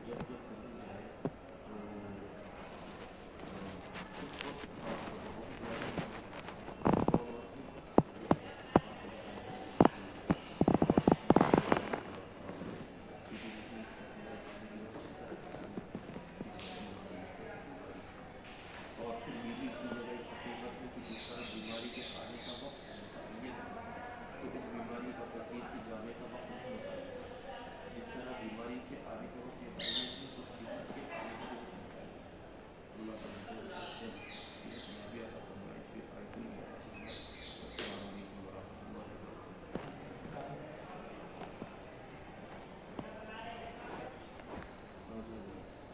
جب جب کہیں جائے تو اس وقت خاص طور پر بہت زیادہ شور ہوتی ہے، جو ہے خاص طور پر محلے کی کوئی اور کسی بڑی اسپیڈی نہیں، سلسلہ جاری رہتا ہے کہ کسی کا بیمار سے بیماری کا، اور پھر یہ بھی اپنی جگہ ایک حقیقت ہے کہ جس طرح بیماری کے آنے کا وقت متعین ہے تو اس بیماری کا فقیر کے جانے کا وقت بھی متعین ہے، جس طرح بیماری کے آنے کا وقت متعین ہے تو صحت کے آنے کا بھی وقت متعین ہے۔ اللہ تعالیٰ جلد از جلد صحت یابی عطا فرمائے، شفاء کلی عطا فرمائے۔ السلام علیکم ورحمۃ اللہ وبرکاتہ۔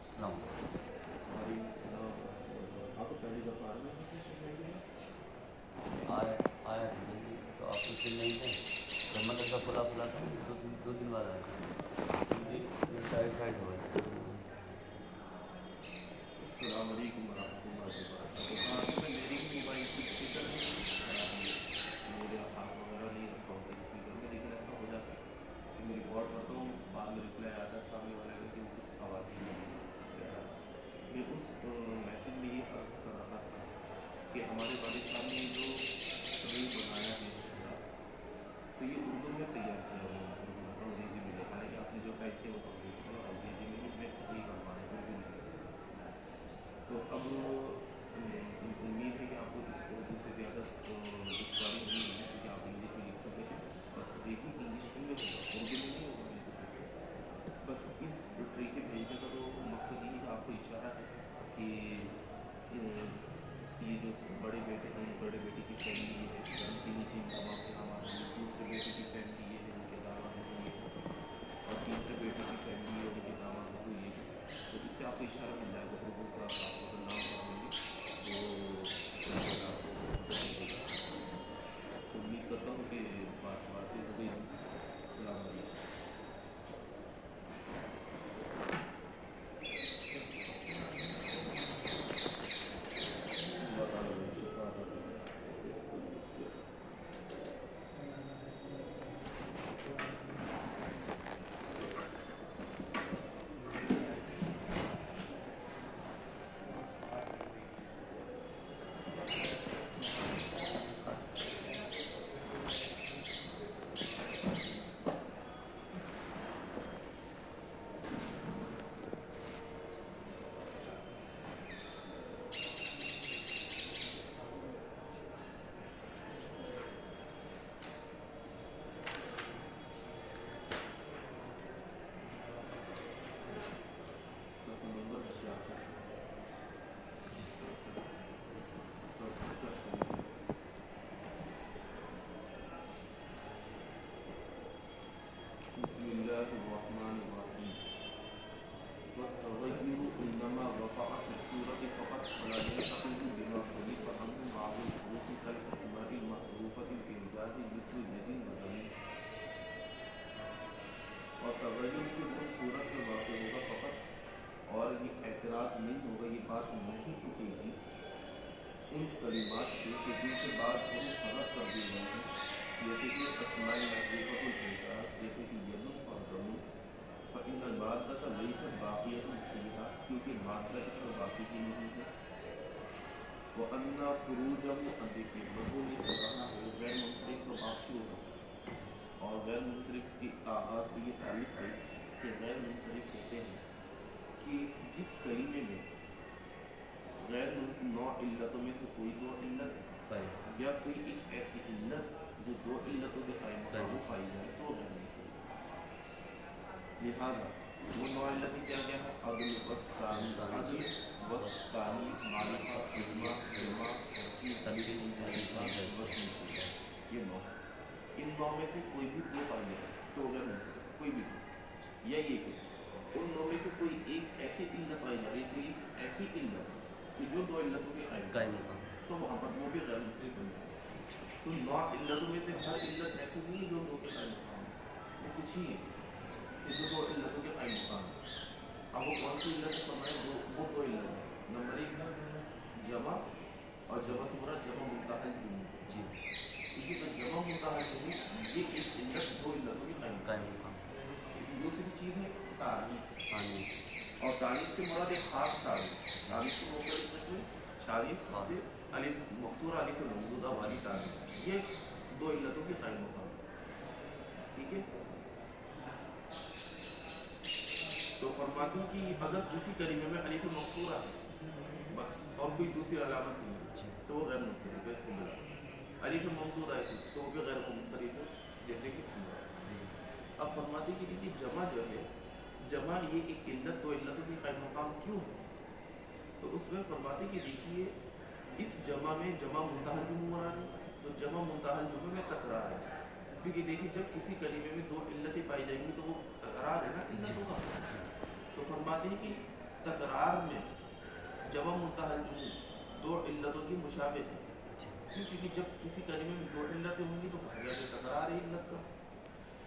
السلام وعلیکم السلام ورحمۃ اللہ وبرکاتہ۔ آپ پہلی دفعہ آ رہے ہیں تشریف لے گئے؟ آیا تھا تو آپ کچھ دن نہیں تھے، جب مدرسہ کھلا تھا دو دن بعد آئے مجھے ٹائیفائڈ ہوا تھا۔ السلام علیکم ورحمۃ اللہ وبرکاتہ۔ ہاں اصل میں میری بھی موبائل کی اسپیکر ہے خراب ہوئی، میرے ہاتھ وغیرہ نہیں رکھا ہوتا اسپیکر میں، لیکن ایسا ہو جاتا ہے کہ میں ریکارڈ کرتا ہوں، بعد میں ریپلائی آتا ہے سامنے والے کا کہ کچھ آواز ہی نہیں کہہ رہا۔ میں اس میسج میں یہ عرض کر رہا تھا کہ ہمارے والد صاحب نے جو ٹری بنایا ہے چہرہ، تو یہ اردو میں تیار کیا ہوا ہے، اردو میں، انگریزی میں نہیں، حالانکہ آپ نے جو ٹائپ کیا وہ انگریزی میں، اور انگریزی میں ہی میں ٹری بنوانا ہے، اردو میں نہیں۔ تو اب امید ہے کہ آپ کو اس اردو سے زیادہ دشواری نہیں ہوگی کیونکہ آپ انگلش میں لکھ چکے ہیں، اور ٹری بھی انگلش ہی میں ہوگا، اردو میں نہیں ہوگا بالکل بھی۔ بس اس ٹری کے بھیجنے کا تو مقصد یہ ہے کہ آپ کو اشارہ ہے کہ یہ جو بڑے بیٹے ہیں، بڑے بیٹے کی فیملی یہ ہے، ان کے نیچے ان تمام کے نام آ رہے ہیں، دوسرے بیٹے کی فیملی یہ ہے، ان کے داماد بہو یہ ہے، اور تیسرے بیٹے کی فیملی ہے، ان کے داماد بہو یہ ہے۔ تو اس سے آپ کو اشارہ مل جائے گا، اردو کا آپ اگر نام پڑھیں گے تو اس سے آپ کو پتہ چلے گا۔ تو امید کرتا ہوں کہ بات واضح ہو گئی ہوگی۔ السلام علیکم۔ اللہ تعالیٰ نے شفا عطا فرمائے، صحت تندرستی عطا فرمائے۔ صفحہ نمبر 66 67 شریف ہے۔ بسم اللہ الرحمن الرحیم۔ والتغیر انما وقع في الصورة فقط ولا يلتقط بما خلق عنه بعض الحروف كالاسماء المحروفة الإعجاز مثل يد وزمين۔ اور تغیر سے وہ صورت میں واقع ہوگا فقط، اور یہ اعتراض نہیں ہوگا، یہ بات نہیں اٹھے گی ان کلمات سے کہ جن سے بعض حروف حذف کر دیے گئے ہیں، جیسے کہ اسماء محروفۃ الاعجاز، جیسے کہ ید اور ضمیر۔ فإن المادۃ لیست باقیۃ فیہا، کیونکہ مادہ اس میں باقی ہی نہیں ہے۔ وأن خروجہ عن ذکر، لوگوں نے کہہ رہا ہے غیر منصرف تو بات شروع ہو، اور غیر منصرف کی آغاز پہ یہ تعریف ہے کہ غیر منصرف کہتے ہیں کہ جس کلمے میں غیر نوع علتوں میں سے کوئی دو علت یا کوئی ایک ایسی علت جو دو علتوں کے قائم مقام پائی جائے تو غیر منصرف۔ لہذا وہ نوع علتیں کیا کیا ہے؟ عدل، وصف، تانیث، معرفہ، اجماع، جمع، ترکیب، وصف، یہ نوع۔ ان نوع میں سے کوئی بھی دو پائی جائے تو غیر منصرف، کوئی بھی دو، یا یہ کہ ان نوع میں سے کوئی ایک ایسی علت پائی جا رہی ہے، کوئی ایسی علت کہ جو دو علتوں کے قائم مقام، تو وہاں پر وہ بھی غیر منصرف بن جائے گا۔ تو نوع علتوں میں سے ہر علت ایسی نہیں ہے جو دو کے قائم مقام ہے، وہ کچھ ہی ہے کہ جو دو علتوں کے قائم مقام ہے۔ اب وہ کون سی علت فرمائے؟ وہ دو علت ہے، نمبر ایک ہے جمع، اور جمع سے مراد جمع منتہی الجموع، ٹھیک ہے؟ تو جمع منتہی الجموع یہ ایک علت دو علتوں کے قائم مقام۔ دوسری چیز ہے تانیث، اور تانیث سے مراد ایک خاص تانیث کی مختلف قسمیں، تانیث سے الف مقصورہ الف ممدودہ والی تانیث، یہ دو علتوں کے قائم مقام ہے. ٹھیک ہے. تو فرماتے ہیں کہ اگر کسی کلمے میں الف مقصورہ ہے بس اور کوئی دوسری علامت نہیں ہے تو وہ غیر منصرف ہے. الف ممدودہ ہے تو وہ بھی غیر منصرف ہے جیسے کہ اب فرماتے ہیں کہ جمع جو ہے، جمع یہ ایک علت دو علتوں کے قائم مقام کیوں ہے؟ تو اس میں فرماتے ہیں کہ دیکھیے اس جمع میں جمع منتہی الجموع مراد ہے، تو جمع منتہی الجموع میں تکرار ہے، کیونکہ دیکھیے جب کسی کلمے میں دو علتیں پائی جائیں گی تو وہ تکرار ہے نا، علت ہوگا. تو فرماتے ہیں کہ تکرار میں جمع منتہی الجموع دو علتوں کی مشابہ ہے، کیونکہ جب کسی کلمے میں دو علتیں ہوں گی تو پایا جائے تکرار ہے علت کا.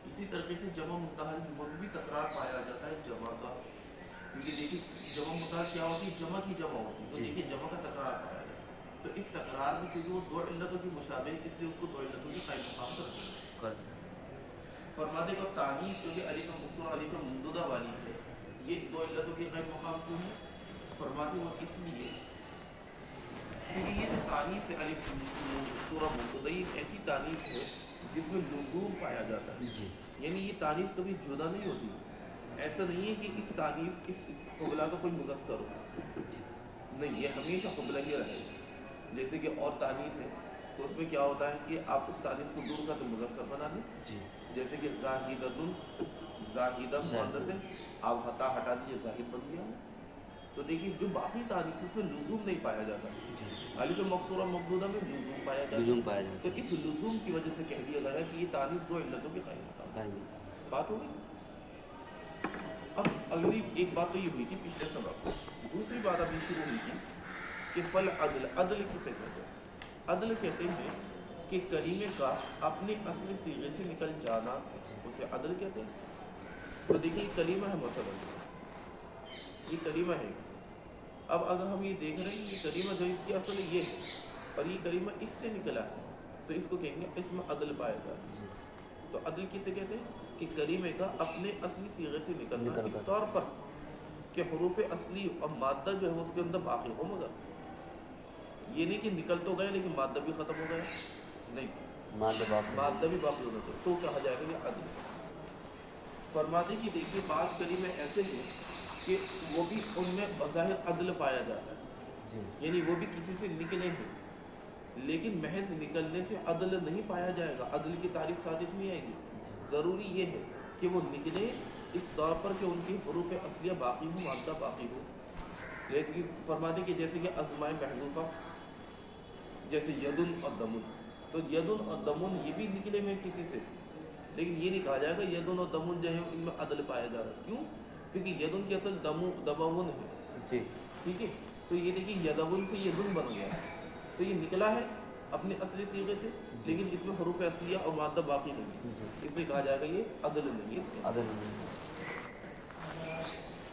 اسی طریقے سے جمع منتہی الجموع میں بھی تکرار پایا جاتا ہے جمع کا، کیونکہ دیکھیے جمع منتہی کیا ہوتی ہے، جمع کی جمع ہوتی ہے، تو دیکھیے جمع کا تکرار پایا جاتا ہے. تو اس تکرار میں کیونکہ وہ دو علتوں کی مشابہ ہے اس لیے اس کو دو علتوں کی قائم مقام کرتے ہیں. فرماتے کو تانیث جو کہ الف مقصورہ الف ممدودہ والی ہے، یہ دو علتوں کے قائم مقام کیوں ہے؟ فرماتے وہ اس لیے کیونکہ یہ جو تانیث ہے الف مقصورہ ممدودہ یہ ایسی تانیث ہے جس میں لزوم پایا جاتا ہے، یعنی یہ تانیث کبھی جدا نہیں ہوتی. ایسا نہیں ہے کہ اس تانیث اس قبلہ کا کوئی مذکر ہو، نہیں، یہ ہمیشہ قبلہ ہی رہے گا. جیسے کہ اور تانیث ہے تو اس میں کیا ہوتا ہے کہ آپ اس تانیث کو دور کر کے مذکر بنا لیں، جیسے کہ زاہدۃ، زاہدہ مؤنث ہے، آپ ہٹا دیجیے زاہد بن گیا. تو دیکھیے جو باقی تانیث اس میں لزوم نہیں پایا جاتا، الف مقصورہ ممدودہ میں لزوم پایا جاتا ہے، تو اس لزوم کی وجہ سے کہہ دیا گیا کہ یہ تانیث دو علتوں کے قائم مقام ہے. بات ہو گئی. اب اگلی ایک بات تو یہ ہوئی تھی پچھلے سبق. دوسری بات ابھی شروع ہوئی تھی کہ فل عدل، عدل کسے کہتے ہیں؟ عدل کہتے ہیں کہ کلمے کا اپنے اصل صیغے سے نکل جانا، اسے عدل کہتے ہیں. تو دیکھیے یہ کلمہ ہے، مثلا یہ کلمہ ہے. اب اگر ہم یہ دیکھ رہے ہیں یہ کلمہ جو اس کی اصل یہ ہے اور یہ کلمہ اس سے نکلا ہے تو اس کو کہیں گے اسم عدل پایا جاتا ہے. تو عدل کسے کہتے ہیں کہ کلمے کا اپنے اصلی صیغے سے نکلنا اس طور پر کہ حروف اصلی اور مادہ جو ہے اس کے اندر باقی ہو، مگر یہ نہیں کہ نکل تو گئے لیکن مادہ بھی ختم ہو گیا، نہیں، مادہ بھی باقی ہونا چاہیے، تو کہا جائے گا یہ عدل. فرماتے کہ دیکھیے بعض کلمے ایسے ہیں کہ وہ بھی ان میں بظاہر عدل پایا جاتا ہے، یعنی وہ بھی کسی سے نکلے ہیں لیکن محض نکلنے سے عدل نہیں پایا جائے گا، عدل کی تعریف صادق نہیں آئے گی. ضروری یہ ہے کہ وہ نکلے اس طور پر کہ ان کی حروف اصلیہ باقی ہوں، مادہ باقی ہو. لیکن فرماتے کہ جیسے کہ ازمائے محذوفہ جیسے یدن اور دمن، تو یدن اور دمن یہ بھی نکلے ہوئے کسی سے، لیکن یہ نہیں کہا جائے گا یدن اور دمن جو ہے ان میں عدل پایا جا رہا ہے. کیوں؟ کیونکہ یدن کی اصل دمون ہے، ٹھیک ہے. تو یہ دیکھیے یدون سے یدن بن گیا، تو یہ نکلا ہے اپنے اصلی صیغے سے لیکن اس میں حروف اصلیہ اور مادہ باقی نہیں، اس لیے کہا جائے گا یہ عدل نہیں ہے. اس کے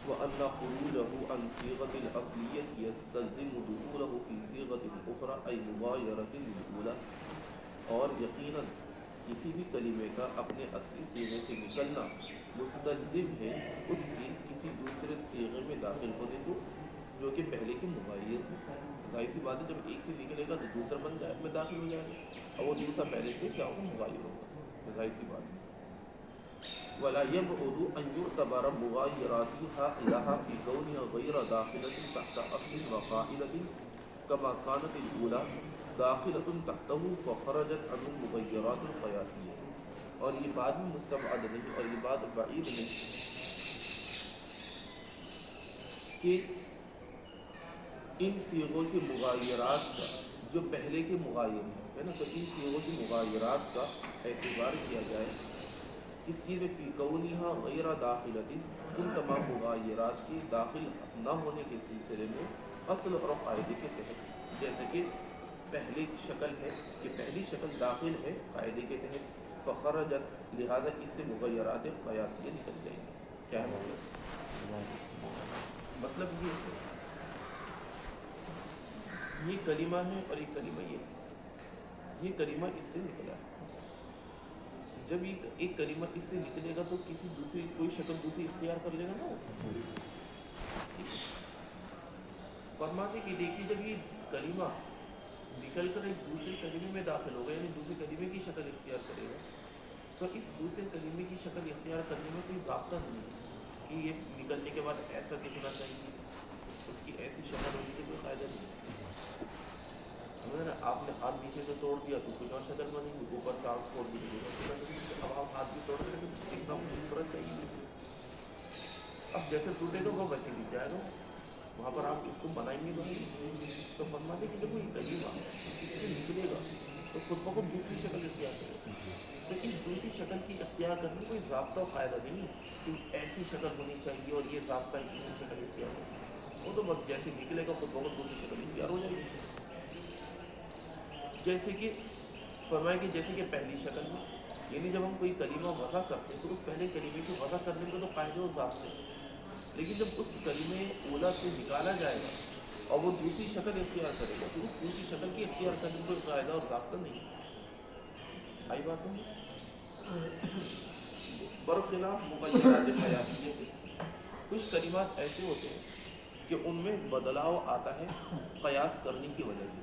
وَأَنَّ خُرُوجَهُ عَنْ صِيغَةِ الْأَصْلِيَّةِ يَسْتَلْزِمُ دُخُولَهُ فِي صِيغَةٍ أُخْرَى أَيْ مُغَايَرَةٍ لِلْأُولَى، اور یقیناً کسی بھی کلمے کا اپنے اصلی صیغے سے نکلنا مستلزم ہے اس کی کسی دوسرے صیغے میں داخل ہونے کو جو کہ پہلے کے مغایر ہو. ظاہر سی بات ہے جب ایک سے نکلے گا تو دوسرا بن جائے میں داخل ہو جائے گا اور وہ دوسرا پہلے سے کیا ہوگا، مغایر ہوگا. ظاہر سی بات ہے. وَلَا يَبْعُدُ أَنْ يُعْتَبَرَ مُغَايِرَاتِهَا لَهَا فِي كَوْنِهَا غَيْرَ دَاخِلَةٍ تَحْتَ أَصْلٍ وَقَاعِدَةٍ كَمَا كَانَتِ الْأُولَى دَاخِلَةٌ تَحْتَهُ فَخَرَجَتْ عَنْهُ الْمُغَيِّرَاتُ الْقِيَاسِيَّةُ. اور یہ بات بھی مستبعد نہیں اور یہ بات بعید نہیں کہ ان صیغوں کے مغایرات کا جو پہلے کے مغایر ہے نا، تو ان صیغوں کے مغایرات کا اعتبار کیا جائے کس چیز میں، فی کونہا غیر داخلۃ، ان تمام مغایرات کی داخل نہ ہونے کے سلسلے میں اصل اور قاعدے کے تحت. جیسے کہ پہلی شکل ہے کہ پہلی شکل داخل ہے قاعدے کے تحت، فخرجت، لہذا اس سے مغیرات قیاسیہ نکل جائیں گے. کیا ہے مطلب یہ کلمہ ہے اور یہ کلمہ یہ کلمہ اس سے نکلا ہے. جب ایک کلمہ اس سے نکلے گا تو کسی دوسری کوئی شکل دوسری اختیار کر لے گا نا. ٹھیک ہے. فرماتے کہ دیکھیے جب یہ کلمہ نکل کر ایک دوسرے کلمے میں داخل ہوگا یعنی دوسرے کلمے کی شکل اختیار کرے گا تو اس دوسرے کلمے کی شکل اختیار کرنے میں کوئی ضابطہ نہیں ہے کہ یہ نکلنے کے بعد ایسا دکھنا چاہیے اس کی ایسی شکل ہونے سے کوئی فائدہ نہیں ہے. اگر آپ نے ہاتھ نیچے سے توڑ دیا تو کچھ اور شکل بنے گی, اوپر سے آپ توڑ دیجیے اب آپ ہاتھ بھی توڑ دیں گے تو ایک دم خوبصورت چاہیے. اب جیسے ٹوٹے گا وہ ویسے گر جائے گا, وہاں پر آپ اس کو بنائیں گے تو فرماتے کہ جب کوئی کلمہ اس سے نکلے گا تو خود بخود دوسری شکل اختیار کرے گا. تو اس دوسری شکل کی اختیار کرنے میں کوئی ضابطہ و قاعدہ نہیں کہ ایسی شکل ہونی چاہیے اور یہ ضابطہ ہے دوسری شکل اختیار کرے. وہ تو بس جیسے نکلے گا خود بخود دوسری شکل اختیار ہو جائے گی. جیسے کہ فرمائے کہ جیسے کہ پہلی شکل میں یعنی جب ہم کوئی کلمہ وضع کرتے ہیں تو اس پہلے کلمے کو وضع کرنے میں تو قاعدے و ضابطے ہیں, لیکن جب اس کلمے اولا سے نکالا جائے گا اور وہ دوسری شکل اختیار کرے گا تو اس دوسری شکل کی اختیار کرنے میں کوئی قاعدہ اور ضابطہ نہیں. آئی بات سمجھ. برخلاف مغیرات قیاسیہ کے کچھ کلمات ایسے ہوتے ہیں کہ ان میں بدلاؤ آتا ہے قیاس کرنے کی وجہ سے.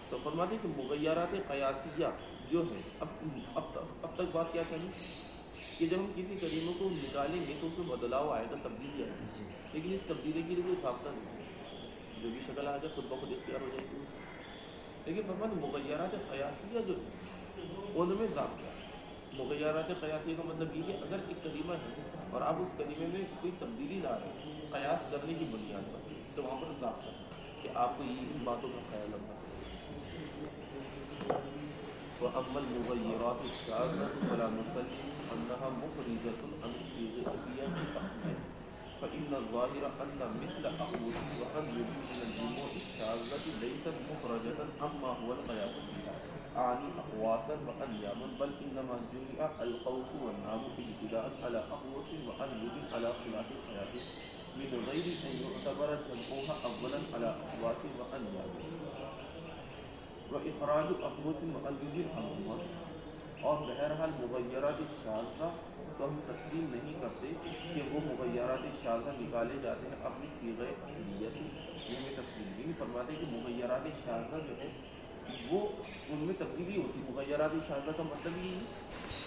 تو فرماتے کہ مغیرات قیاسیہ جو ہے اب تک بات کیا کہیں کہ جب ہم کسی کلمے کو نکالیں گے تو اس میں بدلاؤ آئے گا, تبدیلی آئے گی, لیکن اس تبدیلی کے لیے کوئی ضابطہ نہیں ہے, جو بھی شکل آ جائے خود بخود اختیار ہو جائے گی. لیکن فرماتے مغیرات قیاسیہ جو ہے ان میں ضابطہ ہے. مغیرات قیاسیہ کا مطلب یہ کہ اگر ایک کلمہ ہے اور آپ اس کلمے میں کوئی تبدیلی لا رہے ہیں قیاس کرنے کی بنیاد پر تو وہاں پر ضابطہ ہے کہ آپ کو ان باتوں کا خیال رکھنا ہے. وَأَمَّا الْمُغَيِّرَاتُ الشَّاذَّةُ فَلَا نُسَلِّمُ أَنَّهَا مُخْرِجَةٌ عَنْ سِيَاقِ الْأَسْمَاءِ فَإِنَّ الظَّاهِرَ أَنَّ مِثْلَ أَقْوَسٍ وَأَنْيُبٍ مِنَ الْجُمُوعِ الشَّاذَّةِ لَيْسَتْ مُخْرَجَةً عَمَّا هُوَ الْقِيَاسُ فِيهَا أَعْنِي أَقْوَاسًا وَأَنْيَابًا بَلْ إِنَّمَا جُمِعَ الْقَوْسُ وَالنَّابُ ابْتِدَاءً عَلَى أَقْوَسٍ وَأَنْيُبٍ عَلَى خِلَافِ الْقِيَاسِ مِنْ غَيْرِ أَنْ يُعْتَبَرَ جَمْعُهَا أَوَّلًا عَلَى أَقْوَاسٍ وَأَنْيَابٍ وإخراج أقوس وأنيب عنهما. اور بہرحال مغیرات شاذہ تو ہم تسلیم نہیں کرتے کہ وہ مغیرات شاذہ نکالے جاتے ہیں اپنی صیغہ اصلیہ سے, یہ میں تسلیم نہیں فرماتے کہ مغیرات شاذہ جو ہے وہ ان میں تبدیلی ہوتی ہے. مغیرات شاذہ کا مطلب یہ ہے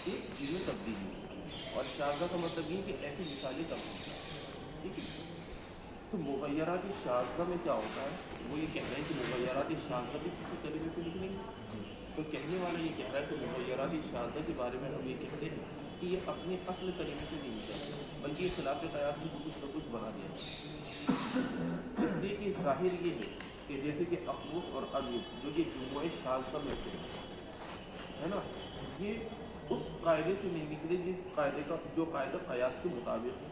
کہ جن میں تبدیلی ہوتی اور شاذہ کا مطلب یہ کہ ایسی مثالیں کم ہوتی ہیں. ٹھیک ہے, تو مغیرات شاذہ میں کیا ہوتا ہے وہ یہ کہہ رہے ہیں کہ مغیرات شاذہ بھی کسی کلمے سے نکلیں گے. تو کہنے والا یہ کہہ رہا ہے کہ مغیرات شاذہ کے بارے میں ہم یہ کہتے ہیں کہ یہ اپنے اصل کلمے سے نہیں نکلتے بلکہ یہ خلاف قیاس کو کچھ نہ کچھ بنا دیا. اس لیے کہ ظاہر یہ ہے کہ جیسے کہ اقوس اور انیب جو کہ جموع شاذہ میں سے ہے نا, یہ اس قاعدے سے نہیں نکلے جس قاعدے کا جو قاعدہ قیاس کے مطابق ہے.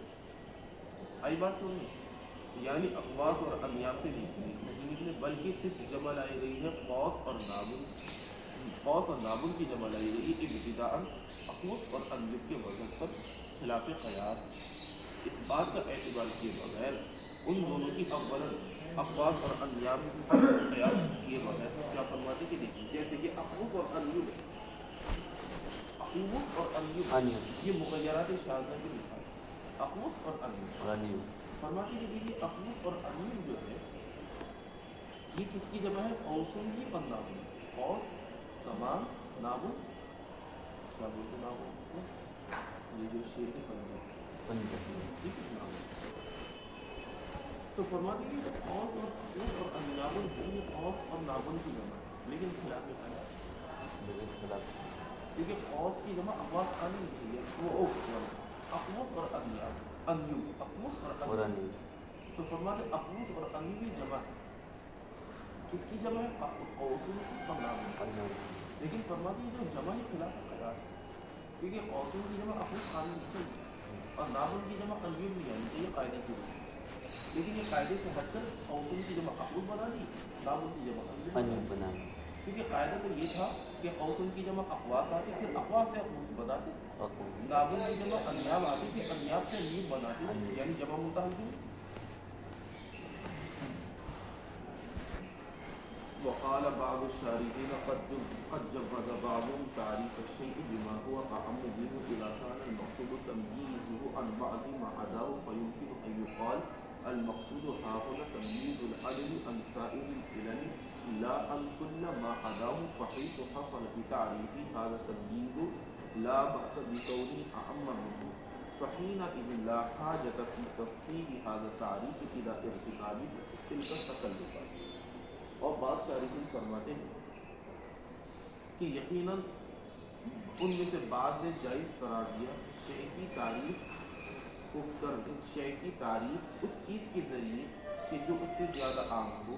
آئی بات سنیں, یعنی اقواس اور انیاب سے نہیں نکلے بلکہ صرف جمع لائی گئی ہے قوس اور نابن. قوس اور نابن کی جمع لائی گئی ہے ابتداء اقوس اور انیب کے وزن پر خلاف قیاس. اس بات کا اعتبار کیے بغیر ان دونوں کی اولا اقواس اور انیاب پر قیاس کیے بغیر کیا فرماتے کہ دیکھیں جیسے کہ اقوس اور انیب یہ مغیرات شاذہ کی مثال ہے. اقوس اور انیب فرماتے کہ دیکھیے اقوس اور انیب جو ہے یہ کس کی جمع ہے قوسن کی اور نابن. قوس کمان نابن کیا بولتے نابن یہ جو شیر کے پنجہ ٹھیک ہے نابن. تو فرماتے کہ قوس اور اقوس اور انیابن ہے یہ قوس اور نابن کی جمع ہے لیکن خلاف قیاس کیونکہ قوس کی جمع اقواس آنی چاہیے وہ اقوس اور انیاب انیب اقوس اور انیب. تو فرماتے اقوس اور انیب کی جمع ہے کس کی جمع ہے قوسن کی اور نابن. لیکن فرماتے جو جمع ہی خلاف قیاس ہے کیونکہ قوسن کی جمع اقوس آنی چاہیے اور نابن کی جمع انیب نہیں آنی چاہیے قاعدے کی وجہ. لیکن یہ قاعدے سے ہٹ کر قوسن کی جمع اقوس بنا دی نابن کی جمع انیب بنا دی. کیونکہ قاعدہ تو یہ تھا کہ قوسن کی جمع اقواس آتی پھر اقواس سے اقوس بناتے, نابن کی جمع انیاب آتی پھر انیاب سے انیب بناتے یعنی جمع متحد. وقال بعض الشارحين قد جوز بعضهم تعريف الشيء بما هو أعم منه إذا كان المقصود تمييزه عن بعض ما عداه فيمكن أن يقال المقصود ها هنا تمييز العدل عن سائر العلل لا عن كل ما عداه فحيث حصل بتعريف هذا التمييز لا بأس بكونه أعم منه فحينئذ لا حاجة في تصحيح هذا التعريف إلى ارتكاب تلك التكلفات. اور بعض شارحین فرماتے ہیں کہ یقیناً ان میں سے بعض نے جائز قرار دیا شے کی تعریف کو شے کی تعریف اس چیز کے ذریعے کہ جو اس سے زیادہ عام ہو،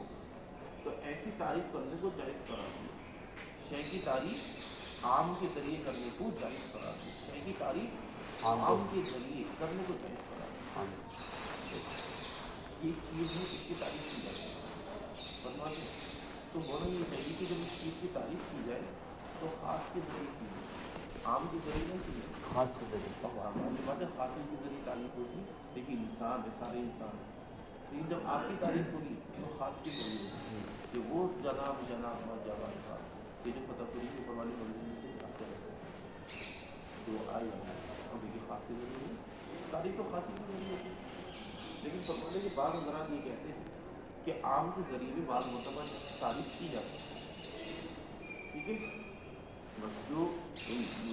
تو ایسی تعریف کرنے کو جائز قرار دیا. شے کی تعریف عام کے ذریعے کرنے کو جائز قرار دیا. شے کی تعریف عام کے ذریعے کرنے کو جائز قرار دیا. ایک چیز ہے اس کی تعریف کی جاتی ہے فرماتے ہیں تو ہونا یہ چاہیے کہ جب اس چیز کی تعریف کی جائے تو خاص کے ذریعے کی جائے، عام کے ذریعے نہیں کی جائے. خاص کے ذریعے بات ہے خاص کے ذریعے تعریف ہوگی لیکن انسان ہے، سارے انسان ہیں. لیکن جب آپ کی تعریف ہوگی تو خاص کے ذریعے ہوگی کہ وہ جناب جوان تھا کہ جو فتح پوری کے پروانی منزل سے آتے رہتے ہیں تو آئے اور دیکھیے خاص کے ذریعے تعریف تو خاص کے ذریعے ہوتی ہے. لیکن فرمانے کے بعض حضرات یہ کہتے ہیں کہ عام کے ذریعے بھی بعض مرتبہ تعریف کی جا سکتی ہے. ٹھیک ہے، بس جو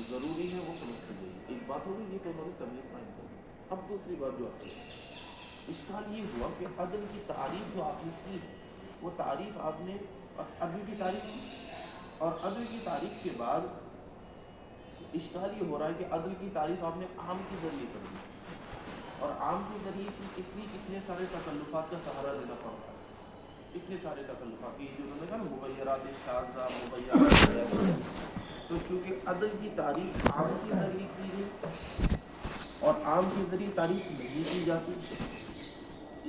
ضروری ہے وہ سمجھتے جائیے. ایک بات ہوگی یہ تو انہوں نے تبلیغ قائم کر دی. اب دوسری بات جو اصل ہے اشکال یہ ہوا کہ عدل کی تعریف جو آپ نے کی ہے وہ تعریف آپ نے عدل کی تعریف کی اور عدل کی تعریف کے بعد اشکال یہ ہو رہا ہے کہ عدل کی تعریف آپ نے عام کے ذریعے کر دی اور عام کے ذریعے کی اس لیے کتنے سارے تکلفات کا سہارا لینا پڑ رہا ہے. اتنے سارے تکلفات کی جو انہوں نے کہا نا مغیرات شاذہ مغیرات، تو چونکہ عدل کی تعریف عام کے ذریعے کی گئی اور عام کے ذریعے تعریف نہیں کی جاتی،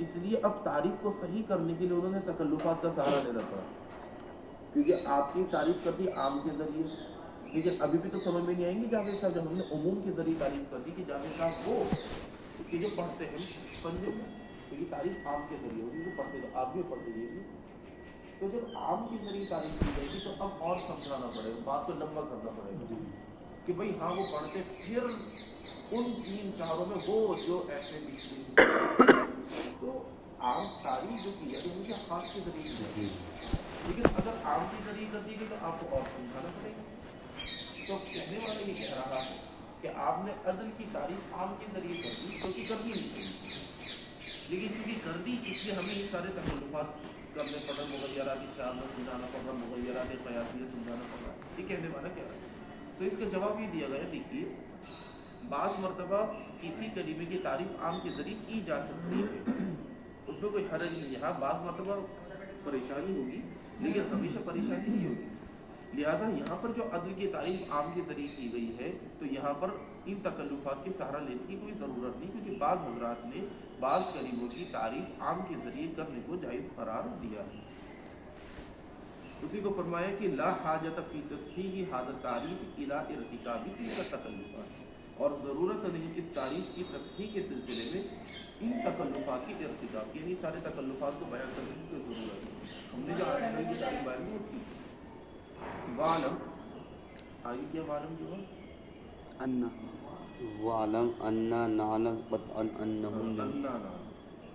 اس لیے اب تعریف کو صحیح کرنے کے لیے انہوں نے تکلفات کا سہارا لینا پڑا. کیونکہ آپ کی تعریف کر دی عام کے ذریعے، لیکن ابھی بھی تو سمجھ میں نہیں آئیں گے جاوید صاحب جب ہم نے عموم کے ذریعے تعریف کر دی کہ جاوید صاحب وہ کہ جو پڑھتے ہیں پنجے میں، تو یہ تعریف عام کے ذریعے ہوگی، جو پڑھتے تو آپ بھی پڑھتے یہ بھی. تو جب عام کے ذریعے تعریف کی جائے گی تو اب اور سمجھانا پڑے گا، بات کو لمبا کرنا پڑے گا کہ بھائی ہاں وہ پڑھتے پھر ان تین چاروں میں وہ جو ایسے بھی تو عام تعریف جو کی جاتی ہے مجھے خاص کے ذریعے کی جاتی ہے. لیکن اگر عام کے ذریعے کر دی گئی تو آپ کو اور سمجھانا پڑے گا. تو کہنے والے یہ کہہ رہا ہے کہ آپ نے عدل کی تعریف عام کے ذریعے کر دی کیونکہ کرنی نہیں چاہیے، لیکن چونکہ کر دی اس لیے ہمیں یہ سارے تکلفات کرنے پڑ رہا، مغیرات شاذہ سمجھانا پڑ رہا، مغیرات قیاسیہ سمجھانا پڑ رہا. یہ کہنے والا کیا ہے؟ تو اس کا جواب یہ دیا گیا، دیکھیے بعض مرتبہ کسی کلمے کی تعریف عام کے ذریعے کی جا سکتی ہے، اس میں کوئی حرج نہیں ہے. ہاں بعض مرتبہ پریشانی ہوگی لیکن ہمیشہ پریشانی نہیں ہوگی. لہذا یہاں پر جو عدل کی تعریف عام کے ذریعے کی گئی ہے تو یہاں پر ان تکلفات کے سہارا لینے کی کوئی ضرورت نہیں، کیونکہ بعض حضرات نے بعض کلموں کی تعریف عام کے ذریعے کرنے کو جائز قرار دیا ہے. اسی کو فرمایا کہ لا حاجت فی تصحیح ھذا التعریف الی ارتکاب تلک التکلفات، اور ضرورت نہیں اس تعریف کی تصحیح کے سلسلے میں ان تکلفات کی ارتکاب کی، یعنی سارے تکلفات کو بیان کرنے کی کوئی ضرورت نہیں. ہم نے جو آج کی تعریف بیان کی وعلم آئی کیا وعلم جو ہے وعلم اننا نعلم قطعا انہم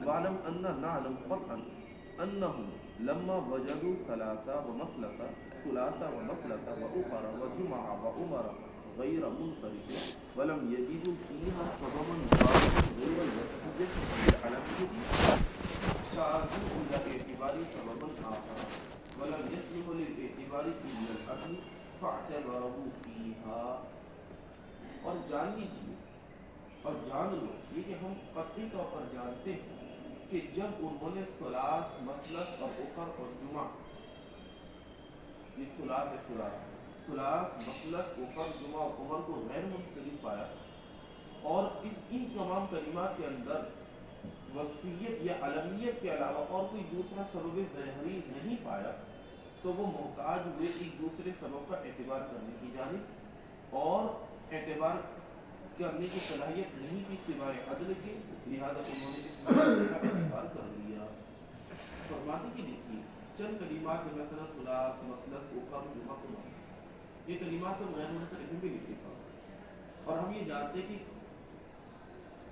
وعلم اننا نعلم قطعا انہم لما وجدوا ثلاثا ومثلثا ثلاثا ومثلثا واخرى وجمعا وعمرا غیر منصرف ولم يجدوا فيها سببا غیر المسجد العلمية شاذوا الى اعتبار سببا آخر ولم يصلح للاعتبار في الأصل فاعتبره فيها. اور جان لیجیے اور جان لو یہ کہ ہم قطعی طور پر جانتے ہیں کہ جب انہوں نے ثلاث مسلس اور اخر اور جمعہ، یہ ثلاث مسلس اخر جمعہ اور عمر کو غیر منصرف پایا اور ان تمام کلمات کے اندر وصفیت یا علمیت کے علاوہ اور کوئی دوسرا سبب ظاہری نہیں پایا، تو وہ محتاج ہوئے ایک دوسرے سبب کا اعتبار کرنے کی جانب، اور اعتبار کرنے کی صلاحیت نہیں تھی سوائے عدل کے، لہذا انہوں نے اس مسئلے کا اعتبار کر لیا. فرماتے کہ دیکھیے چند کلمات میں مثلا ثلاث مسلس اخر جمعہ کو یہ کلمات سب غیر منصرف بھی اتفاق، اور ہم یہ جانتے کہ